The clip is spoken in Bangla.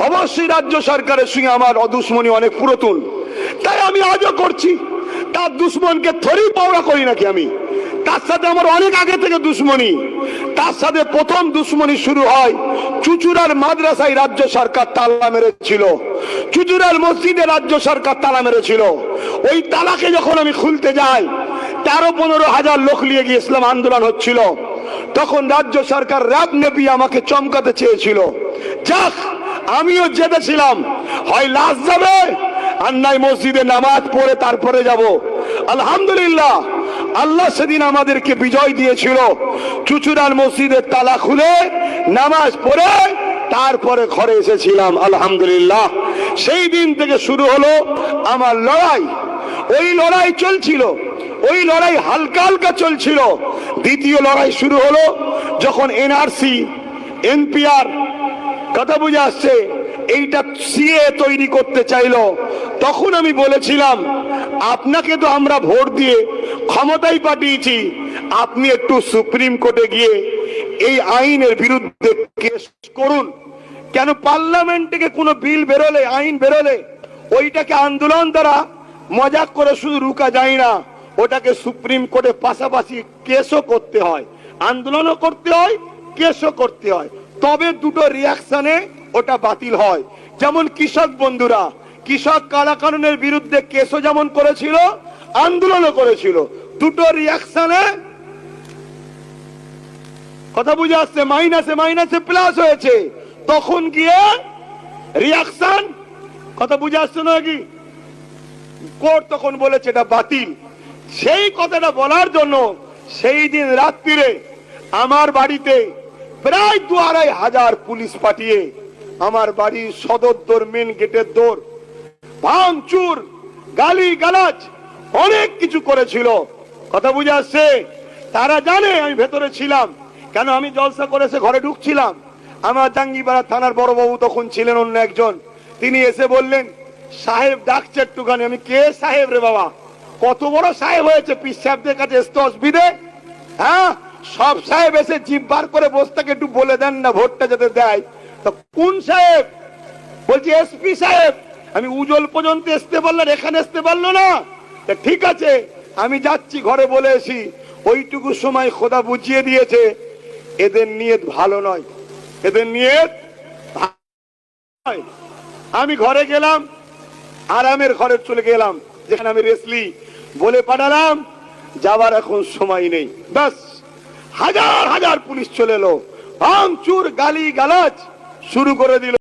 অবশ্যই রাজ্য সরকারের সঙ্গে আমার অদুশ্মনী অনেক পুরাতন, তাই আমি আজও করছি। তার দুশ্মনকে থরি পাওয়া করি নাকি আমি? তার সাথে আমার অনেক আগে থেকে দুশ্মনী। তার সাথে প্রথম দুশ্মনী শুরু হয় চুচুড়ার মাদ্রাসায় রাজ্য সরকার তালা মেরেছিল, চুচুড়ার মসজিদে রাজ্য সরকার তালা মেরেছিল। ওই তালাকে যখন আমি খুলতে যাই, 13-15 হাজার লোক নিয়ে গিয়ে ইসলাম আন্দোলন হচ্ছিল। তখন রাজ্য সরকার র্যাব নেপি আমাকে চমকাতে চেয়েছিল। যাক, আমিও জেতেছিলাম, হয় লাশ যাবে আর নাই মসজিদে নামাজ পড়ে তারপরে যাব। আলহামদুলিল্লাহ, আল্লাহ সেদিন আমাদেরকে বিজয় দিয়েছিল। চুচুড়ার মসজিদের তালা খুলে নামাজ পড়ে তারপরে ঘরে এসেছিলাম। আলহামদুলিল্লাহ, সেই দিন থেকে শুরু হলো আমার লড়াই। ওই লড়াই চলছিল, ওই লড়াই হালকা হালকা চলছিল। দ্বিতীয় লড়াই শুরু হলো যখন এনআরসি, এনপিআর, কথা বুঝে আসছে, এইটা সিএ তৈরি করতে চাইলো। তখন আমি বলেছিলাম, আপনাকে তো আমরা ভোট দিয়ে ক্ষমতায় পাঠিয়েছি, আপনি একটু সুপ্রিম কোর্টে গিয়ে এই আইনের বিরুদ্ধে কেস করুন। কেন পার্লামেন্ট থেকে কোনো বিল বেরোলে, আইন বেরোলে, ওইটাকে আন্দোলন দ্বারা মজাক করে শুধু রুকা যায় না, ওটাকে সুপ্রিম কোর্টে পাশাপাশি কেসও করতে হয়, আন্দোলনও করতে হয়, কেসও করতে হয়, তবে দুটো রিয়াকশনে ওটা বাতিল হয়। যেমন কৃষক বন্ধুরা কৃষক কালাকানুনের বিরুদ্ধে কেসও যেমন করেছিল, আন্দোলনও করেছিল, দুটো রিয়াকশনে, কথা বুঝে আসছে, মাইনাসে মাইনাসে প্লাস হয়েছে। তখন গিয়ে রিয়াকশন, কথা বুঝে আসছে নাকি, কোর্ট তখন বলেছে এটা বাতিল। সেই কথাটা বলার জন্য সেই দিন রাত্রিরে আমার বাড়িতে প্রায় 2-2.5 হাজার পুলিশ পাঠিয়ে আমার বাড়ির সদর দোর, মেন গেটের দোর ভাঙচুর, গালি গালাজ অনেক কিছু করেছিল। কথা বুঝে আসছে? তারা জানে আমি ভেতরে ছিলাম, কেন আমি জলসা করে এসে ঘরে ঢুকছিলাম। আমার জাঙ্গিপাড়া থানার বড়বাবু তখন ছিলেন অন্য একজন, তিনি এসে বললেন, সাহেব ডাকছে একটুখানি। আমি, কে সাহেব রে বাবা? কত বড় সাহেব হয়েছে, পীর সাহেবদের কাছে আসতে অসুবিধে? হ্যাঁ, সব সাহেব এসে জিভ বার করে বসতাকে একটু বলে দেন না ভোটটা যাতে দেয়। তো কোন সাহেব? বলছি এসপি সাহেব। আমি, উজ্জ্বল পর্যন্ত আসতে বললেন, এখানে আসতে পারলো না? ঠিক আছে, আমি যাচ্ছি, ঘরে বলে এসি। ওইটুকু সময় খোদা বুঝিয়ে দিয়েছে এদের নিয়ত ভালো নয়, এদের নিয়ত। আমি ঘরে গেলাম, আরামের ঘরে চলে গেলাম, যেখানে আমি রেসলি বলে পাঠালাম যাবার এখন সময় নেই। ব্যাস, হাজার হাজার পুলিশ চলে এলো, ভাঙচুর, গালি গালাজ শুরু করে দিল।